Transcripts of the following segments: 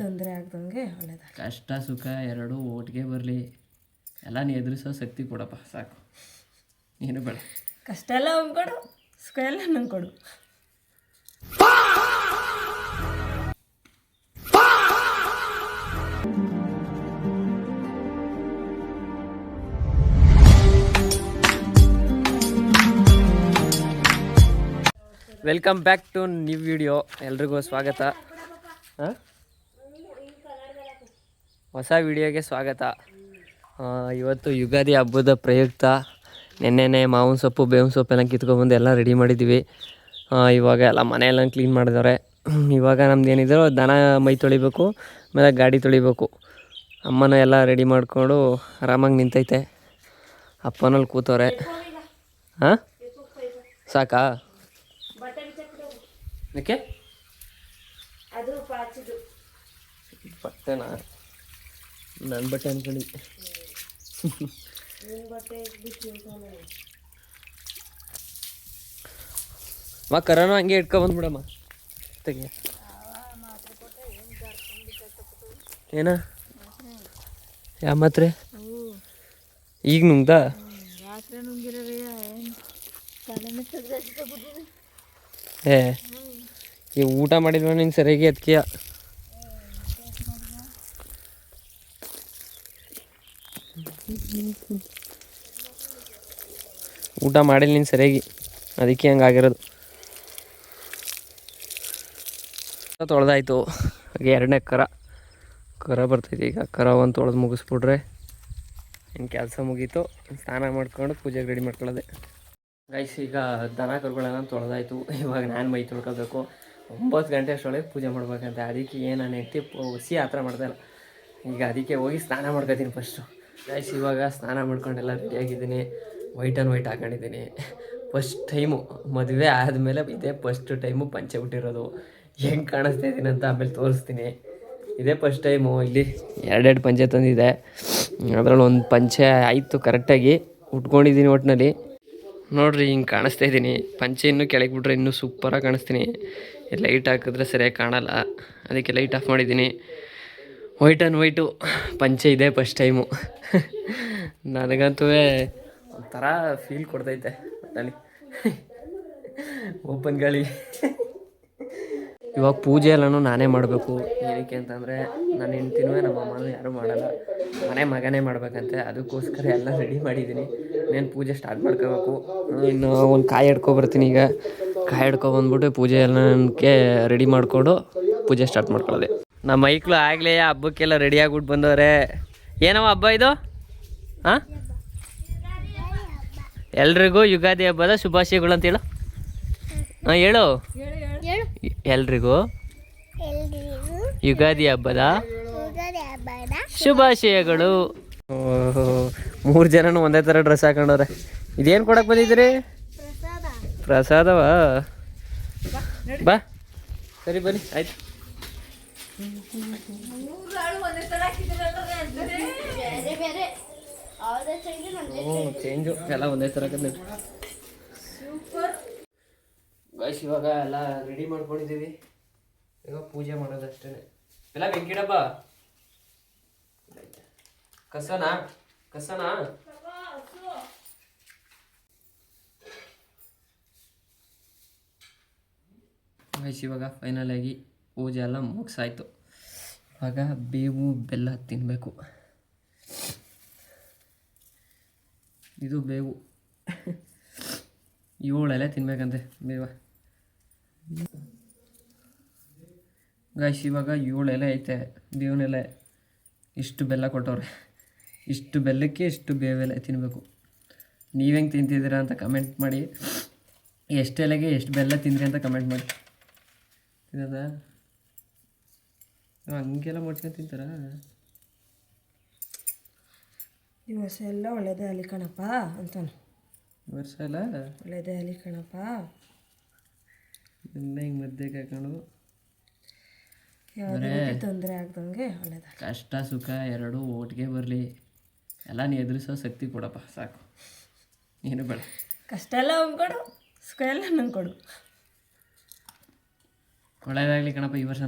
ತೊಂದರೆ ಆಗ್ದಂಗೆ ಒಳ್ಳೇದಾಗಲಿ. ಕಷ್ಟ ಸುಖ ಎರಡೂ ಒಟ್ಟಿಗೆ ಬರಲಿ, ಎಲ್ಲ ನೀ ಎದುರಿಸೋ ಶಕ್ತಿ ಕೊಡಪ್ಪ ಸಾಕು, ನೀನು ಬೇಡ. ಕಷ್ಟ ಎಲ್ಲ ಅವ್ನು ಕೊಡು, ಸುಖ ಎಲ್ಲ ನಂಗೆ ಕೊಡು. Welcome back to new video. ಎಲ್ರಿಗೂ ಸ್ವಾಗತ. ಹೊಸ ವಿಡಿಯೋಗೆ ಸ್ವಾಗತ. ಇವತ್ತು ಯುಗಾದಿ ಹಬ್ಬದ ಪ್ರಯುಕ್ತ ನೆನ್ನೆನೇ ಮಾವಿನ ಸೊಪ್ಪು ಬೇವಿನ ಸೊಪ್ಪು ಎಲ್ಲ ಕಿತ್ಕೊಬಂದು ಎಲ್ಲ ರೆಡಿ ಮಾಡಿದ್ದೀವಿ. ಇವಾಗ ಎಲ್ಲ ಮನೆಯೆಲ್ಲ ಕ್ಲೀನ್ ಮಾಡಿದವ್ರೆ. ಇವಾಗ ನಮ್ದು ಏನಿದ್ರು ದನ ಮೈ ತೊಳಿಬೇಕು, ಆಮೇಲೆ ಗಾಡಿ ತೊಳಿಬೇಕು. ಅಮ್ಮನ ಎಲ್ಲ ರೆಡಿ ಮಾಡಿಕೊಂಡು ಆರಾಮಾಗಿ ನಿಂತೈತೆ. ಅಪ್ಪನಲ್ಲಿ ಕೂತವ್ರೆ. ಹಾಂ ಸಾಕಾ? ಯಾಕೆ ಬಟ್ಟೆನಾ? ನನ್ನ ಬಟ್ಟೆ ಅನ್ಕೊಳ್ಳಿ. ಕರೋನಾ ಹಂಗೆ ಇಟ್ಕೊಬಂದ್ಬಿಡಮ್ಮ. ತೆಗಿಯ ಏನ ಯಾವ ಮಾತ್ರೆ ಈಗ ನುಂಗ್ದ? ಈ ಊಟ ಮಾಡಿದ್ವ ನೀನು ಸರಿಯಾಗಿ ಅದಕ್ಕಿಯ ಊಟ ಮಾಡಿಲ್ಲ ನೀನು ಸರಿಯಾಗಿ, ಅದಕ್ಕೆ ಹಂಗಾಗಿರೋದು. ತೊಳೆದಾಯ್ತು. ಹಾಗೆ ಎರಡನೇ ಕರ ಬರ್ತೈತಿ. ಈಗ ಕರ ಒಂದು ತೊಳೆದು ಮುಗಿಸ್ಬಿಟ್ರೆ ಇನ್ನು ಕೆಲಸ ಮುಗೀತು. ಸ್ನಾನ ಮಾಡ್ಕೊಂಡು ಪೂಜೆಗೆ ರೆಡಿ ಮಾಡ್ಕೊಳ್ಳೋದೆ. ಗೈಸ್, ಈಗ ದನ ಕರುಗಳೆಲ್ಲ ತೊಳೆದಾಯ್ತು. ಇವಾಗ ನಾನು ಮೈ ತೊಳ್ಕೊಬೇಕು. 9 ಗಂಟೆ ಅಷ್ಟೊಳಗೆ ಪೂಜೆ ಮಾಡ್ಬೇಕಂತ. ಅದಕ್ಕೆ ಏನು ನಾನು ಹೆಂಡ್ತಿ ಹುಸಿ ಆ ಥರ ಮಾಡ್ತಾಯಿಲ್ಲ. ಈಗ ಅದಕ್ಕೆ ಹೋಗಿ ಸ್ನಾನ ಮಾಡ್ಕೊತೀನಿ ಫಸ್ಟು. ಗೈಸ್, ಇವಾಗ ಸ್ನಾನ ಮಾಡ್ಕೊಂಡೆಲ್ಲ ರೆಡಿಯಾಗಿದ್ದೀನಿ. ವೈಟ್ ಹಾಕೊಂಡಿದ್ದೀನಿ. ಫಸ್ಟ್ ಟೈಮು ಮದುವೆ ಆದಮೇಲೆ ಇದೇ ಫಸ್ಟ್ ಟೈಮು ಪಂಚೆ ಬಿಟ್ಟಿರೋದು. ಹೆಂಗೆ ಕಾಣಿಸ್ತಾ ಇದ್ದೀನಿ ಅಂತ ಆಮೇಲೆ ತೋರಿಸ್ತೀನಿ. ಇದೇ ಫಸ್ಟ್ ಟೈಮು. ಇಲ್ಲಿ 2 ಪಂಚೆ ತಂದಿದೆ. ಅದರಲ್ಲಿ ಒಂದು ಪಂಚೆ ಆಯಿತು ಕರೆಕ್ಟಾಗಿ ಉಟ್ಕೊಂಡಿದ್ದೀನಿ. ಒಟ್ಟಿನಲ್ಲಿ ನೋಡ್ರಿ ಹಿಂಗೆ ಕಾಣಿಸ್ತಾ ಇದ್ದೀನಿ. ಪಂಚೆ ಇನ್ನೂ ಕೆಳಗೆ ಬಿಟ್ರೆ ಇನ್ನೂ ಸೂಪರಾಗಿ ಕಾಣಿಸ್ತೀನಿ. ಲೈಟ್ ಹಾಕಿದ್ರೆ ಸರಿಯಾಗಿ ಕಾಣಲ್ಲ, ಅದಕ್ಕೆ ಲೈಟ್ ಆಫ್ ಮಾಡಿದ್ದೀನಿ. ವೈಟು ಪಂಚೆ ಇದೆ ಫಸ್ಟ್ ಟೈಮು. ನನಗಂತೂ ಒಂಥರ ಫೀಲ್ ಕೊಡ್ತೈತೆ ಅಲ್ಲಿ ಓಪನ್ ಗಾಳಿ. ಇವಾಗ ಪೂಜೆ ಎಲ್ಲನೂ ನಾನೇ ಮಾಡಬೇಕು. ಏನಕ್ಕೆ ಅಂತಂದರೆ ನನ್ನ ಹೆಂಡ್ತಿನೂ ನಮ್ಮ ಅಮ್ಮನೂ ಯಾರೂ ಮಾಡಲ್ಲ, ಮನೆ ಮಗನೇ ಮಾಡ್ಬೇಕಂತೆ. ಅದಕ್ಕೋಸ್ಕರ ಎಲ್ಲ ರೆಡಿ ಮಾಡಿದ್ದೀನಿ. నేను ಪೂಜೆ ಸ್ಟಾರ್ಟ್ ಮಾಡ್ಕೋಬೇಕು. ಇನ್ನು ಒಂದು ಕಾಯಿ ಹಿಡ್ಕೊಬರ್ತೀನಿ. ಈಗ ಕಾಯಿ ಹಿಡ್ಕೊಬಂದ್ಬಿಟ್ಟು ಪೂಜೆ ಎಲ್ಲಕ್ಕೆ ರೆಡಿ ಮಾಡಿಕೊಂಡು ಪೂಜೆ ಸ್ಟಾರ್ಟ್ ಮಾಡ್ಕೊಳ್ಳೋದೆ. ನಮ್ಮ ಮೈಕ್ಳು ಆಗಲೇ ಹಬ್ಬಕ್ಕೆಲ್ಲ ರೆಡಿ ಆಗ್ಬಿಟ್ಟು ಬಂದವ್ರೆ. ಏನವ ಹಬ್ಬ ಇದು? ಹಾಂ, ಎಲ್ರಿಗೂ ಯುಗಾದಿ ಹಬ್ಬದ ಶುಭಾಶಯಗಳು ಅಂತ ಹೇಳು. ಹಾಂ ಹೇಳು. ಎಲ್ರಿಗೂ ಯುಗಾದಿ ಹಬ್ಬದ ಶುಭಾಶಯಗಳು. 3 ಜನನು ಒಂದೇ ಥರ ಡ್ರೆಸ್ ಹಾಕೊಂಡವ್ರೆ. ಇದೇನು ಕೊಡಕ್ಕೆ ಬಂದಿದ್ದೀರಿ? ಪ್ರಸಾದವಾ? ಬಾ ಸರಿ ಬನ್ನಿ, ಆಯ್ತು. ಚೇಂಜು ಎಲ್ಲ ಒಂದೇ ಥರ ಕಂಡು ಗೈಸ್. ಇವಾಗ ಎಲ್ಲ ರೆಡಿ ಮಾಡ್ಕೊಂಡಿದ್ದೀವಿ. ಇವಾಗ ಪೂಜೆ ಮಾಡೋದಷ್ಟೇ. ಎಲ್ಲ ಬೆಂಕಿಡಪ್ಪ. ಕಸನಾ ಗೈಸ್, ಇವಾಗ ಫೈನಲ್ ಆಗಿ ಪೂಜೆ ಎಲ್ಲ ಮುಗಿಸಾಯ್ತು. ಇವಾಗ ಬೇವು ಬೆಲ್ಲ ತಿನ್ನಬೇಕು. ಇದು ಬೇವು 7 ಎಲೆ ತಿನ್ಬೇಕಂತೆ ಬೇವ. ಗೈಸ್, ಇವಾಗ 7 ಎಲೆ ಐತೆ ಬೇವಿನ ಎಲೆ. ಇಷ್ಟು ಬೆಲ್ಲ ಕೊಟ್ಟವ್ರೆ. ಇಷ್ಟು ಬೆಲ್ಲಕ್ಕೆ ಇಷ್ಟು ಬೇವೆಲೆ ತಿನ್ನಬೇಕು. ನೀವು ಹೆಂಗೆ ತಿಂತಿದ್ದೀರಾ ಅಂತ ಕಮೆಂಟ್ ಮಾಡಿ. ಎಷ್ಟು ಎಲೆಗೆ ಎಷ್ಟು ಬೆಲ್ಲ ತಿಂದ್ರಿ ಅಂತ ಕಮೆಂಟ್ ಮಾಡಿ. ತಿನ್ನೋದ ಹಂಗೆಲ್ಲ ಮಾಡ್ಕೊಂಡು ತಿಂತಾರ? ಈ ವರ್ಷ ಎಲ್ಲ ಒಳ್ಳೇದೇ ಅಲ್ಲಿ ಕಣಪ್ಪ ಅಂತಾನೆ. ವರ್ಷ ಎಲ್ಲ ಒಳ್ಳೇದೇ ಅಲ್ಲಿ ಕಣಪ್ಪ. ಎಲ್ಲ ಹಿಂಗೆ ಮಧ್ಯಕ್ಕೆ ಹಾಕೊಂಡು ಯಾವುದೇ ತೊಂದರೆ ಆಗ್ದಂಗೆ ಒಳ್ಳೇದಾಗಲಿ. ಕಷ್ಟ ಸುಖ ಎರಡೂ ಒಟ್ಟಿಗೆ ಬರಲಿ, ಎಲ್ಲ ನೀ ಎದುರಿಸೋ ಶಕ್ತಿ ಕೊಡಪ್ಪ ಸಾಕು, ನೀನು ಬೇಡ. ಕಷ್ಟ ಎಲ್ಲ ಅವ್ನು ಕೊಡು, ಸುಖ ಎಲ್ಲ ನಂಗೆ ಕೊಡು. ಒಳ್ಳೇದಾಗಲಿ ಕಣಪ್ಪ ಈ ವರ್ಷ.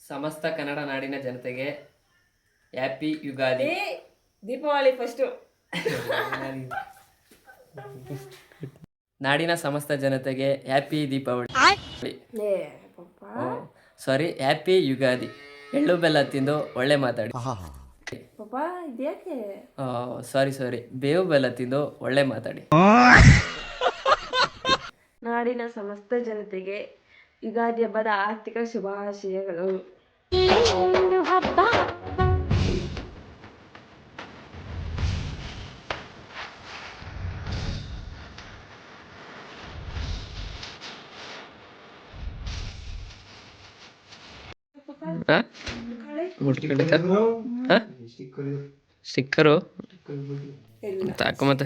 ಸಮಸ್ತ ಕನ್ನಡ ನಾಡಿನ ಜನತೆಗೆ ಹ್ಯಾಪಿ ಯುಗಾದಿ. ದೀಪಾವಳಿ ಫಸ್ಟು. ನಾಡಿನ ಸಮಸ್ತ ಜನತೆಗೆ ಹ್ಯಾಪಿ ದೀಪಾವಳಿ. ಸಾರಿ, ಹ್ಯಾಪಿ ಯುಗಾದಿ. ಎಳ್ಳು ಬೆಲ್ಲ ತಿಂದು ಒಳ್ಳೆ ಮಾತಾಡಿ. ಸಾರಿ, ಬೇವು ಬೆಲ್ಲ ತಿಂದು ಒಳ್ಳೆ ಮಾತಾಡಿ. ನಾಡಿನ ಸಮಸ್ತ ಜನತೆಗೆ ಯುಗಾದಿ ಹಬ್ಬದ ಆರ್ಥಿಕ ಶುಭಾಶಯಗಳು. ಸ್ಟಿಕ್ಕರು ತಾಕ ಮತ್ತೆ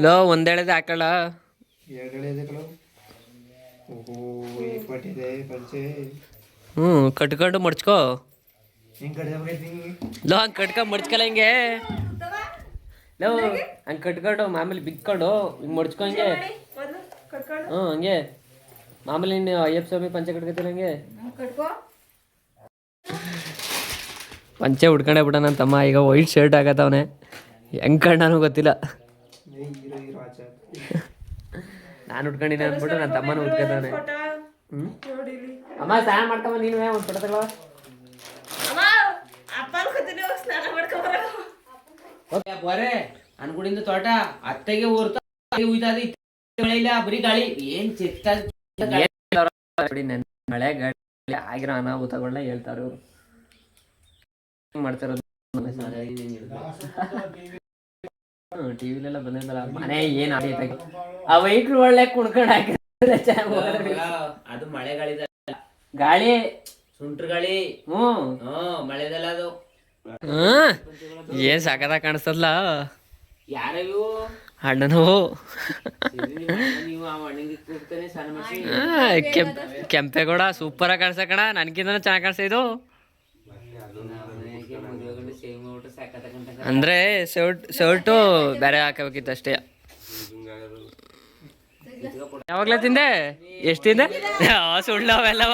ಲೋ ಒಂದೇಳದೆ ಹಾಕಳ. ಕಟ್ಕೊಂಡು ಮಡ್ಚ್ಕೋ. ಲೋ ಹಂಗೆ ಕಟ್ಕೊಂಡು ಮಡ್ಚ್ಕಲ್ಲ ಹಿಂಗೆ. ಲೋ ಹಂಗೆ ಕಟ್ಕೊಂಡು ಮಾಮೂಲಿ ಬಿಕ್ಕೊಂಡು ಹಿಂಗೆ ಮಡ್ಚ್ಕೊ ಹಂಗೆ. ಹಂಗೆ ಮಾಮೂಲಿ ನೀನು ಅಯ್ಯಪ್ಪ ಸ್ವಾಮಿ ಪಂಚೆ ಕಟ್ಕೊತೀರ ಹಂಗೆ. ಪಂಚೆ ಉಡ್ಕೊಂಡೇ ಬಿಟ್ಟ ನನ್ನ ತಮ್ಮ. ಈಗ ವೈಟ್ ಶರ್ಟ್ ಆಗತ್ತವನೆ. ಹೆಂಗ್ ಕಂಡನೂ ಗೊತ್ತಿಲ್ಲ. ನಾನು ಉಟ್ಕೊಂಡಿದ್ದೆ ಅಂದ್ಬಿಟ್ಟು ನನ್ನ ತಮ್ಮನ ಉಟ್ಕೊತಾನೆ. ಅಮ್ಮ ಸ್ನಾನ ಮಾಡ್ಕೊಂಬ ನೀನು ಒಂದು ಫೋಟೋ ತಗೊಳ. ಬರೇ ಅನ್ಗುಡಿಂದ ತೋಟ ಅತ್ತೆಗೆ ಊರ್ತ ಉಯ್ತಾದ ಇಲ್ಲ ಬರೀ ಗಾಳಿ ಏನ್ ಚಿತ್ತ ಮಳೆ ಗಾಳಿ ಆಗಿರೋ ಅನಾಹುತಗಳನ್ನ ಹೇಳ್ತಾರೆ ಇವರು. ಮಾಡ್ತಿರೋದು ಟಿವಿಲೆಲ್ಲ ಬಂದಿದ್ದಲ್ಲ ಮನೆ ಏನ್ ಆಗೈತೆ. ಆ ವೈಟ್ರು ಒಳ್ಳೆ ಕುಣ್ಕೊಂಡು ಹಾಕಿದ್ರೆ ಅದು ಮಳೆ ಗಾಳಿ ಸುಂಟ್ರ ಗಾಳಿ. ಮಳೆದಲ್ಲ ಅದು. ಏನ್ ಸಾಕದಾಗ ಕಾಣಿಸ್ತದಲ್ಲ. ಯಾರು ಅಣ್ಣನು ಕೆಂಪೇಗೌಡ ಸೂಪರ್ ಆಗಿ ಕಾಣಿಸ ಕಣ. ನನ್ಕಿಂತ ಚೆನ್ನಾಗಿ ಕಾಣಿಸ್ತಾ ಇದು. ಅಂದ್ರೆ ಶರ್ಟು ಬೇರೆ ಹಾಕಬೇಕಿತ್ತು ಅಷ್ಟೇ. ಯಾವಾಗ್ಲೇ ತಿಂದೆ? ಎಷ್ಟು ತಿಂದೆ? ಸುಳ್ಳು ಅವೆಲ್ಲವ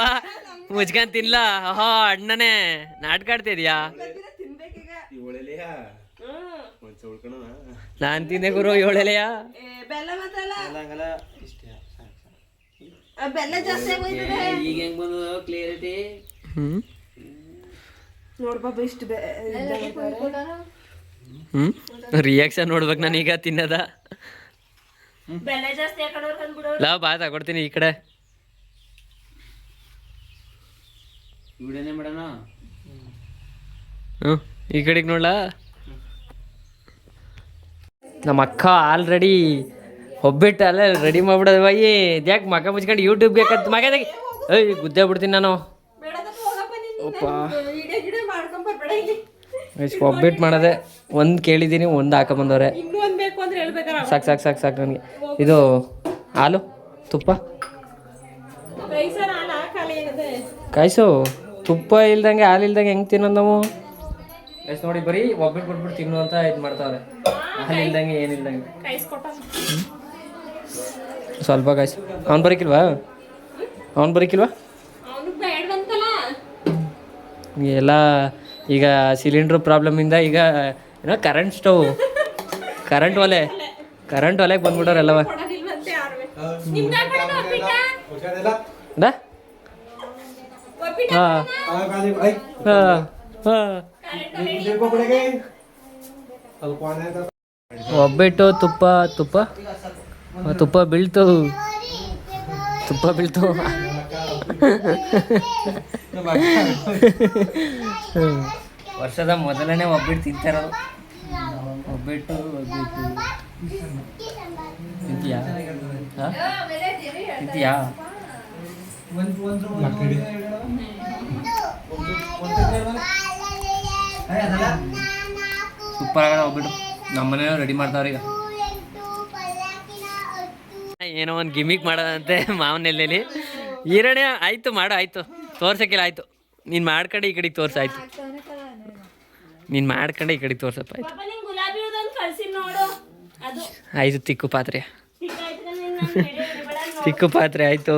ಮುಚ್ಕೊಂಡ್ ತಿನ್ಲ. ಅಣ್ಣನೇ ನಾಟಕ ಆಡ್ತಿದ್ಯಾ? ನಾನ್ ತಿಂದೆ ಗುರು ಏಳೆಲೆಯ. ಈಗ ಹೆಂಗ್ ಬಂದು ಕ್ಲಿಯರಿಟಿ ರಿಯಾಕ್ಷನ್ ನೋಡ್ಬೇಕು ನಾನೀಗ ತಿನ್ನದ. ಲಾ ಬಾ ತಗೊಡ್ತೀನಿ ಈ ಕಡೆ. ಈ ಕಡೆಗೆ ನೋಡ್ಲಾ. ನಮ್ಮ ಅಕ್ಕ ಆಲ್ರೆಡಿ ಒಬ್ಬಿಟ್ಟು ಅಲ್ಲ ರೆಡಿ ಮಾಡ್ಬಿಡೋದು. ಬಾಯಿ ಯಾಕೆ ಮಗ ಮುಚ್ಕೊಂಡು ಯೂಟ್ಯೂಬ್ಗೆ ಮಗದಾಗಿ ಗುದ್ದೆ ಬಿಡ್ತೀನಿ ನಾನು. ಒಬ್ಬಿಟ್ಟು ಮಾಡೋದೆ. ಒಂದು ಕೇಳಿದ್ದೀನಿ, ಒಂದು ಹಾಕೊಂಬಂದವ್ರೆ. ಸಾಕು ನನಗೆ. ಇದು ಹಾಲು ತುಪ್ಪ ಕಾಯಿಸು. ತುಪ್ಪ ಇಲ್ದಂಗೆ ಹಾಲು ಇಲ್ದಂಗೆ ಹೆಂಗೆ ತಿನ್ನೋದು ನಾವು? ಎಷ್ಟು ನೋಡಿ ಬರೀ ಒಬ್ಬಿಟ್ಟು ಕೊಟ್ಬಿಟ್ಟು ತಿನ್ನು ಅಂತ ಇದು ಮಾಡ್ತಾವ್ರೆ. ಹಾಲು ಇಲ್ದಂಗೆ ಏನಿಲ್ದಂಗೆ. ಸ್ವಲ್ಪ ಕಾಯಿಸು. ಅವ್ನು ಬರೀಕಿಲ್ವಾ? ಎಲ್ಲ ಈಗ ಸಿಲಿಂಡ್ರ್ ಪ್ರಾಬ್ಲಮಿಂದ ಈಗ ಏನೋ ಕರೆಂಟ್ ಸ್ಟವ್ ಕರೆಂಟ್ ಒಲೆಗೆ ಬಂದ್ಬಿಟ್ಟವ್ರೆಲ್ಲವ. ಒಬ್ಬಿಟ್ಟು ತುಪ್ಪ ಬೀಳ್ತು. ವರ್ಷದ ಮೊದಲನೇ ಒಬ್ಬಿಟ್ಟು ತಿಂತಾರೋದು. ಒಬ್ಬಿಟ್ಟು ತಿಂತೀಯಾ? ಸೂಪರ್ ಆಗದ ಒಬ್ಬಿಟ್ಟು. ನಮ್ಮನೇಲಿ ರೆಡಿ ಮಾಡ್ತಾವ್ರ ಈಗ. ಏನೋ ಒಂದು ಗಿಮಿಕ್ ಮಾಡೋದಂತೆ ಮಾವನೆಲ್ಲಿ. ಈರಣೆ ಆಯ್ತು ಮಾಡು, ಆಯ್ತು ತೋರ್ಸಕ್ಕಿಲ್ಲ, ಆಯ್ತು ನೀನು ಮಾಡ್ಕೊಂಡೆ ಈ ಕಡೆಗೆ ತೋರ್ಸಾಯ್ತು. ನೀನು ಮಾಡ್ಕೊಂಡೆ ಈ ಕಡೆಗೆ ತೋರ್ಸಪ್ಪ ಆಯ್ತು. ಆಯ್ತು ತಿಕ್ಕು ಪಾತ್ರೆ ಆಯ್ತು.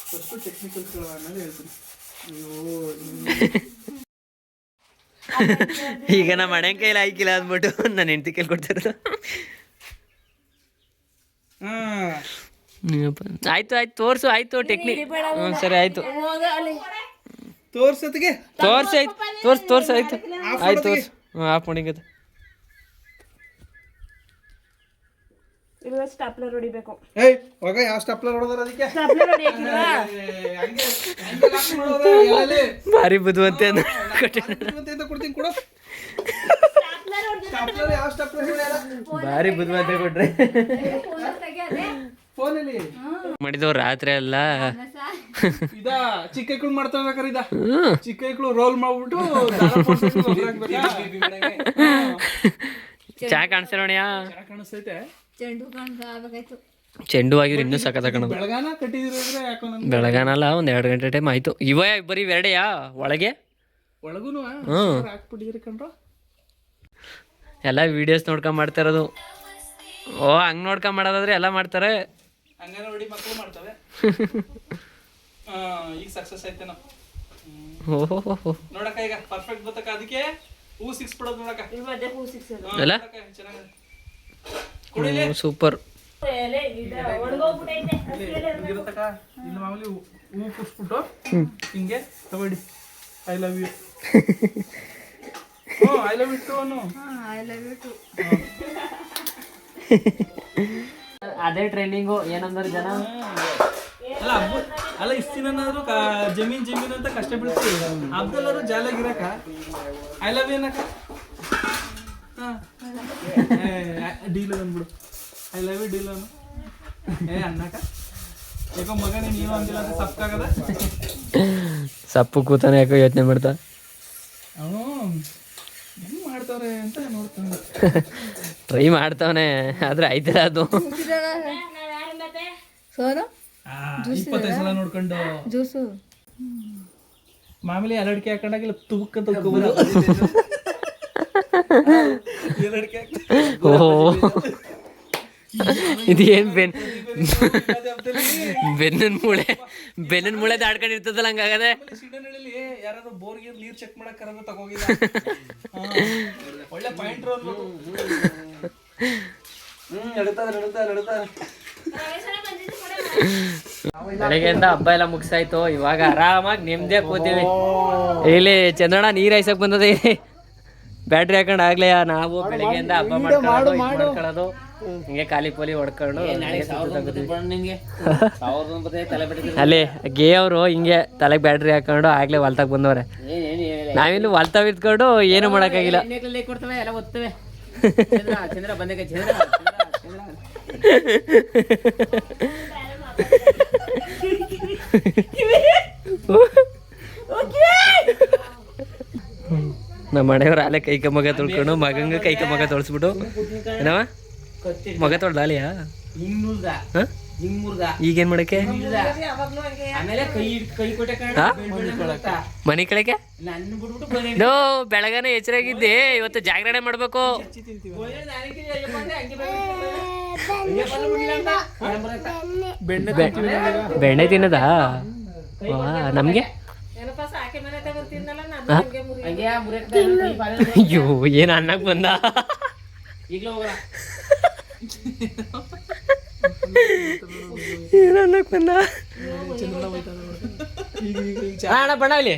ಫಸ್ಟು ಟೆಕ್ನಿಕಲ್ಸ್ಗಳು ಆಮೇಲೆ ಹೇಳ್ತೀನಿ. ಈಗ ನಮ್ಮ ಮನೆ ಕೈಲಿ ಆಯ್ಕಿಲ್ಲ ಅಂದ್ಬಿಟ್ಟು ನಾನು ಹೆಂಡತಿ ಕೈಲಿ ಕೊಡ್ತಿರೋದು. ಆಯ್ತು ಆಯ್ತು ತೋರ್ಸು, ಆಯ್ತು ಟೆಕ್ನಿಕ್. ಹ್ಞೂ ಸರಿ ಆಯ್ತು, ತೋರ್ಸತ್ತಿಗೆ ತೋರ್ಸಿ ಆಯ್ತು, ತೋರ್ಸು ಆಯ್ತು ಆಯ್ತು ತೋರ್ಸು. ಹ್ಞೂ ಆಫ್ ಮಾಡಿಂಗದು. ಸ್ಟಾಪ್ಲರ್ ಹೊಡಿಬೇಕು. ಏಯ್ ಹೋಗ, ಯಾವ ಸ್ಟಾಪ್ಲರ್ ಹೊಡೆದಾರ ಅದಕ್ಕೆ? ಭಾರಿ ಬುದ್ಧಿವಂತೆ ಅಂತ ಕೊಡ್ತೀನಿ ಕೊಡು. ಸ್ಟಾಪ್ಲರ್ ಯಾವ ಸ್ಟಾಪ್ಲರ್ ಭಾರಿ ಬುದ್ಧಿವಂತೆ ಕೊಟ್ರೆ. ಫೋನಲ್ಲಿ ಮಾಡಿದವ್ ರಾತ್ರಿ ಅಲ್ಲ. ಇದ ಚಿಕ್ಕ ಐಕ್ಳು ಮಾಡ್ತಾ ಬೇಕಾರೆ ಇದ ಚಿಕ್ಕ ಐಕ್ಳು ರೋಲ್ ಮಾಡ್ಬಿಟ್ಟು ಚಾ ಕಾಣಿಸ್ತಾ ನೋಡ್ಯಾ? ಕಾಣಿಸ್ತೈತೆ. ಚೆಂಡು ಆಗಿದ್ರೆ ಇನ್ನೂ ಸಖತ್ ಹಾಕೋದು. ಬೆಳಗಾನ ಕಟ್ಟಿದ್ರೆ ಯಾಕೋ ನನ್ಗೆ ಬೆಳಗಾನಲ್ಲ, ಒಂದು 2 ಗಂಟೆ ಟೈಮ್ ಆಯ್ತು. ಬರೀ ಎರಡೆಯಾ ಒಳಗೆ? ಒಳಗೂನು ಹಾಕ್ಬಿಟ್ಟಿದ್ರಿ ಕಣ್ರು. ಎಲ್ಲ ವಿಡಿಯೋಸ್ ನೋಡ್ಕೊಂಡ್ ಮಾಡ್ತಾ ಇರೋದು. ಓ ಹಂಗ್ ನೋಡ್ಕೊಂಡ್ ಮಾಡೋದಾದ್ರೆ ಎಲ್ಲ ಮಾಡ್ತಾರೆ. ಅಂಗನವಾಡಿ ಮಕ್ಕಳು ಮಾಡ್ತವೆ. ಈಗ ಸಕ್ಸಸ್ ಆಯ್ತೇನೋ. ಓಹೋ ನೋಡಕ್ಕ ಈಗ ಪರ್ಫೆಕ್ಟ್ ಬತ್ತಕ್ಕ. ಅದಕ್ಕೆ ಹೂ ಸಿಕ್ಸ್ಬಿಡೋದು ನೋಡಕ್ಕ. ಅಲ್ಲ ಸೂಪರ್. ಇಲ್ಲಿ ಮಾಮೂಲಿ ಹೂ ಕುಡ್ಸ್ಬಿಟ್ಟು ಹಿಂಗೆ ತಗೊಳ್ಳಿ. I love you. I love you too ಅನ್ನು. ಅದೇ ಟ್ರೆಂಡಿಂಗು ಏನಂದ್ರೆ ಜನ. ಅಲ್ಲ ಅಲ್ಲ ಇಷ್ಟು ದಿನಾದ್ರು ಜಮೀನ್ ಅಂತ ಕಷ್ಟ ಬೀಳ್ತೀವಿ. ಹಬ್ಬದಲ್ಲರೂ ಜಾಲಾಗಿರಕ ಐ ಲವ್ ಯು ಏನಕ್ಕ. ಡೀಲ್ ಅಂದ್ಬಿಡು. ಐ ಲವ್ ಯು ಡೀಲ್ ಅನ್ನು. ಅನ್ನಕ ಯಾಕೋ ಮಗನೇ ನೀವು ಅಂದಿಲ್ಲ ಅಂತ ಸಪ್ಕಾಗದ. ಸಪ್ಪು ಕೂತಾನೆ ಯಾಕೋ ಯೋಚನೆ ಮಾಡ್ತಾ. ಅವನು ಹೆಂಗ್ ಮಾಡ್ತಾವ್ರೆ ಅಂತ ನೋಡ್ತಾನೆ. ಟ್ರೈ ಮಾಡ್ತಾವನೆ ಆದ್ರೆ ಆಯ್ತಲ್ಲ ಅದು. 25 ಸಲ ನೋಡ್ಕೊಂಡು ಜ್ಯೂಸು ಮಾಮೂಲಿ ಎರಡಿಕೆ ಹಾಕೊಂಡಾಗಿಲ್ಲ ತುಬುಕ್ ಅಂತ ಹೋಗ್ಬೋದು. ಓ ಇದೇನ್ ಬೆನ್ನನ್ ಮೂಳೆ ದಾಡ್ಕೊಂಡಿರ್ತದಲ್ಲ ಹಂಗಾಗದೆ. ಸಿಡನಹಳ್ಳಿ ಯಾರು ಬೋರ್ಗೆ ನೀರ್ ಚೆಕ್ ಮಾಡಕ್ ಕರೆದು ತಗೋಗಿಲ್ಲ. ಒಳ್ಳೆ ಪಾಯಿಂಟ್ ರೋಲ್. ಬೆಳಗ್ಗೆಯಿಂದ ಹಬ್ಬ ಎಲ್ಲ ಮುಗಿಸಾಯ್ತು. ಇವಾಗ ಆರಾಮಾಗಿ ನೆಮ್ಮದಿಯಾಗಿ ಕೂತೀವಿ. ಇಲ್ಲಿ ಚಂದ್ರಣ್ಣ ನೀರ್ ಹಾಯ್ಸಕ್ ಬಂದದೆ. ಬ್ಯಾಟ್ರಿ ಹಾಕೊಂಡು ಆಗ್ಲೇ ನಾವು ಬೆಳಗ್ಗೆಯಿಂದ ಹಬ್ಬ ಮಾಡ್ಕೊಳ್ಳೋದು ಹಿಂಗೆ ಖಾಲಿ ಪೋಲಿ ಹೊಡ್ಕೊಂಡು ಅಲ್ಲಿ ಗೇ ಅವರು ಹಿಂಗೆ ತಲೆಗೆ ಬ್ಯಾಟ್ರಿ ಹಾಕೊಂಡು ಆಗ್ಲೇ ಹೊಲ್ತಾಗ ಬಂದವ್ರೆ. ನಾವಿಲ್ಲಿ ಹೊಲ್ತಾವ್ ಇದ್ಕೊಂಡು ಏನು ಮಾಡಕ್ಕಾಗಿಲ್ಲ. ನಮ್ಮ ಮನೆಯವ್ರು ಅಲ್ಲೇ ಕೈಕ ಮಗ ತೊಳ್ಕೊಂಡು ಮಗಂಗ ಕೈಕ ಮಗ ತೊಳ್ಸ್ಬಿಟ್ಟು ಏನವ ಮಗ ತೊಳ್ದ ಅಲ್ಲಿಯಾ. ಈಗೇನ್ ಮಾಡಕ್ಕೆ ಮನೆ ಕಡೆಗೆ ನೋ ಬೆಳಗನೆ ಎಚ್ಚರಾಗಿದ್ದೆ. ಇವತ್ತು ಜಾಗರಣೆ ಮಾಡ್ಬೇಕು. ಬೆಣ್ಣೆ ತಿನ್ನದಾ ನಮ್ಗೆ? ಅಯ್ಯೋ ಏನ್ ಅನ್ನಕ್ ಬಂದ. ಏನ್ ಅನ್ನಕ್ ಬಂದ ಅಣ್ಣ ಬಣ್ಣ ಇಲ್ಲಿ.